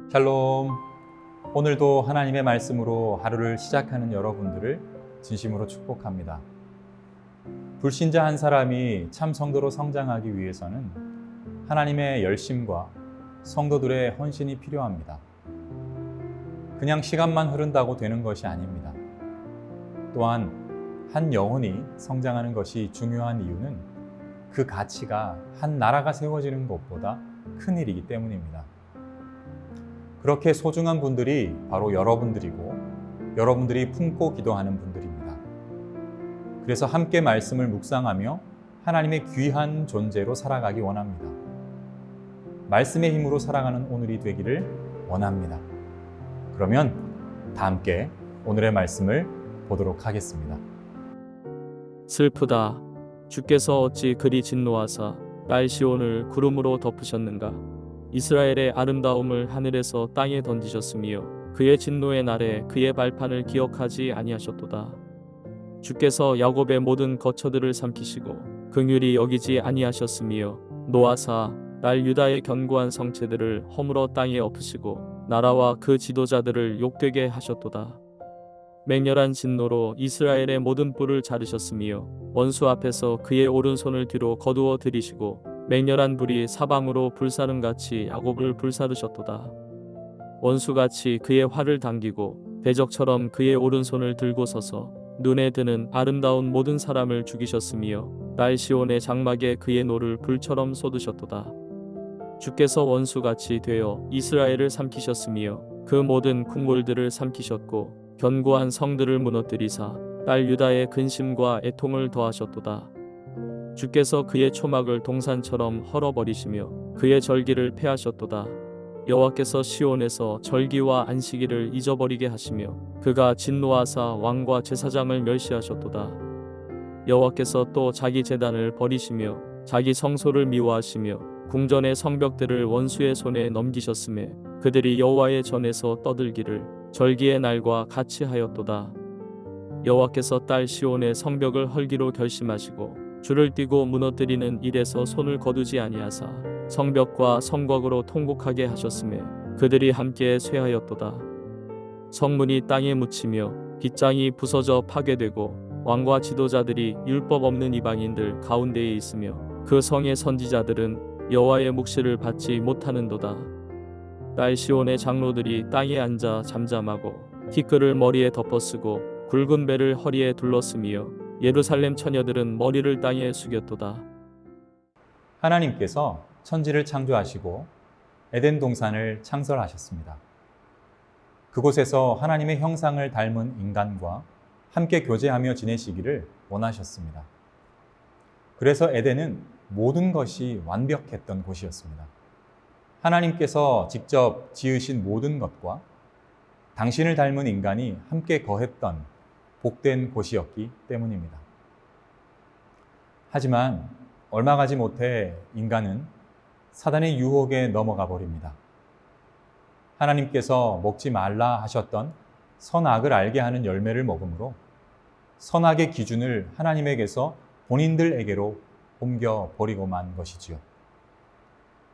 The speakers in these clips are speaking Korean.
샬롬. 오늘도 하나님의 말씀으로 하루를 시작하는 여러분들을 진심으로 축복합니다. 불신자 한 사람이 참 성도로 성장하기 위해서는 하나님의 열심과 성도들의 헌신이 필요합니다. 그냥 시간만 흐른다고 되는 것이 아닙니다. 또한 한 영혼이 성장하는 것이 중요한 이유는 그 가치가 한 나라가 세워지는 것보다 큰 일이기 때문입니다. 그렇게 소중한 분들이 바로 여러분들이고 여러분들이 품고 기도하는 분들입니다. 그래서 함께 말씀을 묵상하며 하나님의 귀한 존재로 살아가기 원합니다. 말씀의 힘으로 살아가는 오늘이 되기를 원합니다. 그러면 다 함께 오늘의 말씀을 보도록 하겠습니다. 슬프다. 주께서 어찌 그리 진노하사 딸 시온을 구름으로 덮으셨는가. 이스라엘의 아름다움을 하늘에서 땅에 던지셨으며 그의 진노의 날에 그의 발판을 기억하지 아니하셨도다. 주께서 야곱의 모든 거처들을 삼키시고 긍휼히 여기지 아니하셨으며 노하사 딸 유다의 견고한 성체들을 허물어 땅에 엎으시고 나라와 그 지도자들을 욕되게 하셨도다. 맹렬한 진노로 이스라엘의 모든 뿔을 자르셨으며 원수 앞에서 그의 오른손을 뒤로 거두어 들이시고 맹렬한 불이 사방으로 불사름같이 야곱을 불사르셨도다. 원수같이 그의 활을 당기고 대적처럼 그의 오른손을 들고 서서 눈에 드는 아름다운 모든 사람을 죽이셨으며 딸 시온의 장막에 그의 노를 불처럼 쏟으셨도다. 주께서 원수같이 되어 이스라엘을 삼키셨으며 그 모든 궁궐들을 삼키셨고 견고한 성들을 무너뜨리사 딸 유다의 근심과 애통을 더하셨도다. 주께서 그의 초막을 동산처럼 헐어버리시며 그의 절기를 폐하셨도다. 여호와께서 시온에서 절기와 안식일을 잊어버리게 하시며 그가 진노하사 왕과 제사장을 멸시하셨도다. 여호와께서 또 자기 제단을 버리시며 자기 성소를 미워하시며 궁전의 성벽들을 원수의 손에 넘기셨음에 그들이 여호와의 전에서 떠들기를 절기의 날과 같이 하였도다. 여호와께서 딸 시온의 성벽을 헐기로 결심하시고 줄을 띠고 무너뜨리는 일에서 손을 거두지 아니하사 성벽과 성곽으로 통곡하게 하셨음에 그들이 함께 쇠하였도다. 성문이 땅에 묻히며 빗장이 부서져 파괴되고 왕과 지도자들이 율법 없는 이방인들 가운데에 있으며 그 성의 선지자들은 여호와의 묵시를 받지 못하는도다. 딸 시온의 장로들이 땅에 앉아 잠잠하고 티끌을 머리에 덮어쓰고 굵은 배를 허리에 둘렀으며 예루살렘 처녀들은 머리를 땅에 숙였도다. 하나님께서 천지를 창조하시고 에덴 동산을 창설하셨습니다. 그곳에서 하나님의 형상을 닮은 인간과 함께 교제하며 지내시기를 원하셨습니다. 그래서 에덴은 모든 것이 완벽했던 곳이었습니다. 하나님께서 직접 지으신 모든 것과 당신을 닮은 인간이 함께 거했던 복된 곳이었기 때문입니다. 하지만 얼마 가지 못해 인간은 사단의 유혹에 넘어가 버립니다. 하나님께서 먹지 말라 하셨던 선악을 알게 하는 열매를 먹음으로 선악의 기준을 하나님에게서 본인들에게로 옮겨 버리고만 것이지요.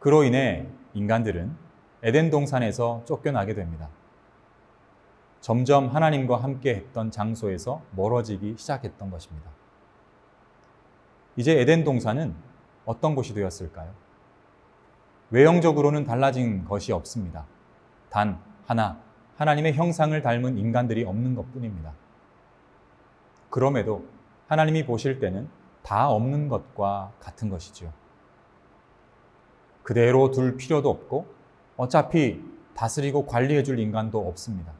그로 인해 인간들은 에덴 동산에서 쫓겨나게 됩니다. 점점 하나님과 함께 했던 장소에서 멀어지기 시작했던 것입니다. 이제 에덴 동산은 어떤 곳이 되었을까요? 외형적으로는 달라진 것이 없습니다. 단 하나, 하나님의 형상을 닮은 인간들이 없는 것뿐입니다. 그럼에도 하나님이 보실 때는 다 없는 것과 같은 것이죠. 그대로 둘 필요도 없고 어차피 다스리고 관리해 줄 인간도 없습니다.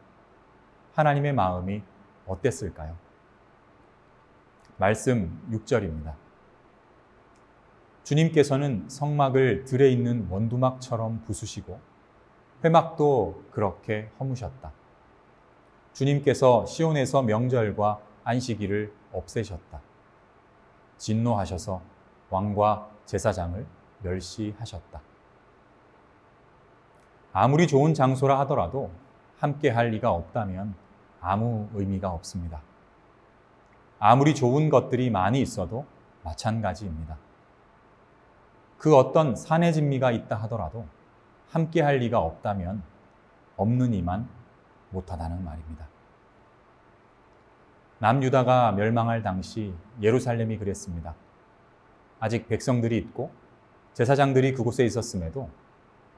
하나님의 마음이 어땠을까요? 말씀 6절입니다. 주님께서는 성막을 들에 있는 원두막처럼 부수시고 회막도 그렇게 허무셨다. 주님께서 시온에서 명절과 안식일을 없애셨다. 진노하셔서 왕과 제사장을 멸시하셨다. 아무리 좋은 장소라 하더라도 함께 할 리가 없다면 아무 의미가 없습니다. 아무리 좋은 것들이 많이 있어도 마찬가지입니다. 그 어떤 산의 진미가 있다 하더라도 함께 할 리가 없다면 없는 이만 못하다는 말입니다. 남유다가 멸망할 당시 예루살렘이 그랬습니다. 아직 백성들이 있고 제사장들이 그곳에 있었음에도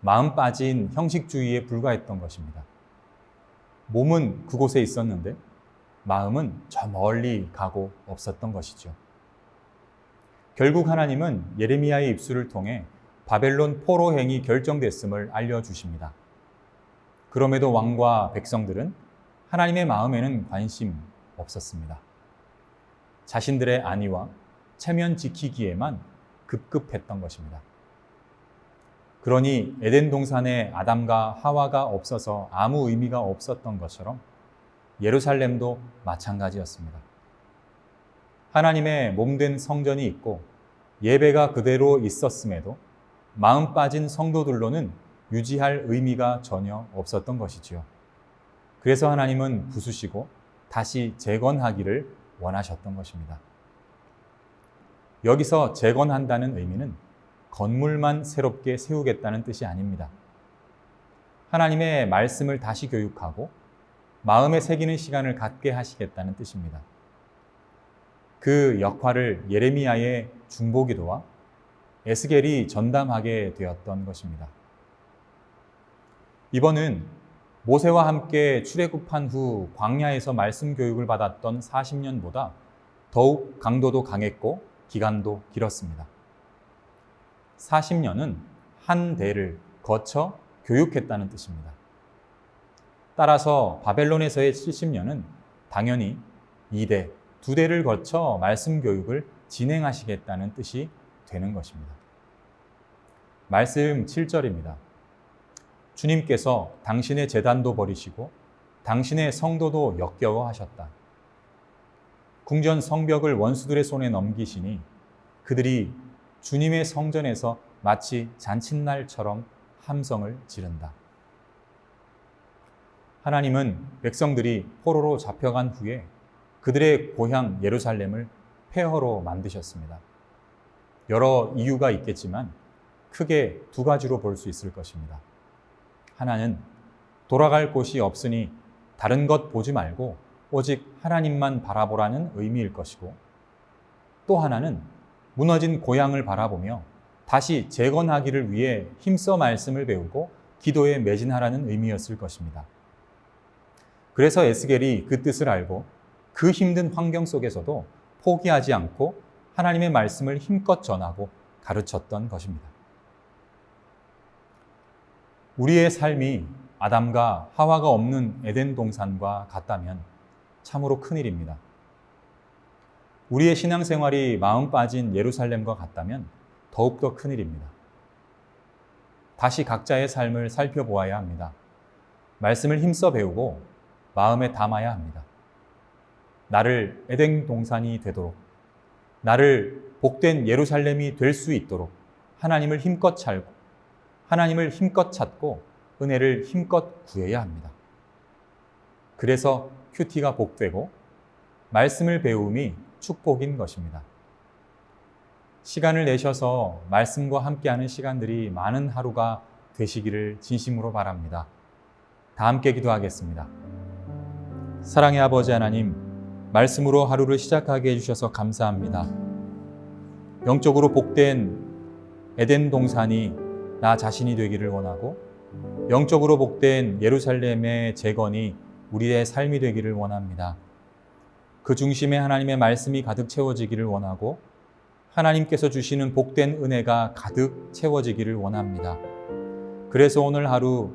마음 빠진 형식주의에 불과했던 것입니다. 몸은 그곳에 있었는데 마음은 저 멀리 가고 없었던 것이죠. 결국 하나님은 예레미야의 입술을 통해 바벨론 포로행이 결정됐음을 알려주십니다. 그럼에도 왕과 백성들은 하나님의 마음에는 관심 없었습니다. 자신들의 안위와 체면 지키기에만 급급했던 것입니다. 그러니 에덴 동산에 아담과 하와가 없어서 아무 의미가 없었던 것처럼 예루살렘도 마찬가지였습니다. 하나님의 몸된 성전이 있고 예배가 그대로 있었음에도 마음 빠진 성도들로는 유지할 의미가 전혀 없었던 것이지요. 그래서 하나님은 부수시고 다시 재건하기를 원하셨던 것입니다. 여기서 재건한다는 의미는 건물만 새롭게 세우겠다는 뜻이 아닙니다. 하나님의 말씀을 다시 교육하고 마음에 새기는 시간을 갖게 하시겠다는 뜻입니다. 그 역할을 예레미야의 중보기도와 에스겔이 전담하게 되었던 것입니다. 이번은 모세와 함께 출애굽한 후 광야에서 말씀 교육을 받았던 40년보다 더욱 강도도 강했고 기간도 길었습니다. 40년은 한 대를 거쳐 교육했다는 뜻입니다. 따라서 바벨론에서의 70년은 당연히 2대, 2대를 거쳐 말씀 교육을 진행하시겠다는 뜻이 되는 것입니다. 말씀 7절입니다. 주님께서 당신의 제단도 버리시고 당신의 성도도 역겨워하셨다. 궁전 성벽을 원수들의 손에 넘기시니 그들이 주님의 성전에서 마치 잔칫날처럼 함성을 지른다. 하나님은 백성들이 포로로 잡혀간 후에 그들의 고향 예루살렘을 폐허로 만드셨습니다. 여러 이유가 있겠지만 크게 2가지로 볼 수 있을 것입니다. 하나는 돌아갈 곳이 없으니 다른 것 보지 말고 오직 하나님만 바라보라는 의미일 것이고, 또 하나는 무너진 고향을 바라보며 다시 재건하기를 위해 힘써 말씀을 배우고 기도에 매진하라는 의미였을 것입니다. 그래서 에스겔이 그 뜻을 알고 그 힘든 환경 속에서도 포기하지 않고 하나님의 말씀을 힘껏 전하고 가르쳤던 것입니다. 우리의 삶이 아담과 하와가 없는 에덴 동산과 같다면 참으로 큰일입니다. 우리의 신앙생활이 마음 빠진 예루살렘과 같다면 더욱더 큰일입니다. 다시 각자의 삶을 살펴보아야 합니다. 말씀을 힘써 배우고 마음에 담아야 합니다. 나를 에덴 동산이 되도록, 나를 복된 예루살렘이 될 수 있도록 하나님을 힘껏 찾고 은혜를 힘껏 구해야 합니다. 그래서 큐티가 복되고 말씀을 배움이 축복인 것입니다. 시간을 내셔서 말씀과 함께하는 시간들이 많은 하루가 되시기를 진심으로 바랍니다. 다 함께 기도하겠습니다. 사랑의 아버지 하나님, 말씀으로 하루를 시작하게 해주셔서 감사합니다. 영적으로 복된 에덴 동산이 나 자신이 되기를 원하고, 영적으로 복된 예루살렘의 재건이 우리의 삶이 되기를 원합니다. 그 중심에 하나님의 말씀이 가득 채워지기를 원하고, 하나님께서 주시는 복된 은혜가 가득 채워지기를 원합니다. 그래서 오늘 하루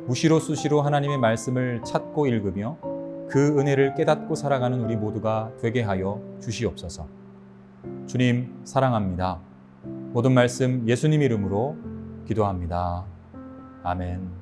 무시로 수시로 하나님의 말씀을 찾고 읽으며 그 은혜를 깨닫고 살아가는 우리 모두가 되게 하여 주시옵소서. 주님 사랑합니다. 모든 말씀 예수님 이름으로 기도합니다. 아멘.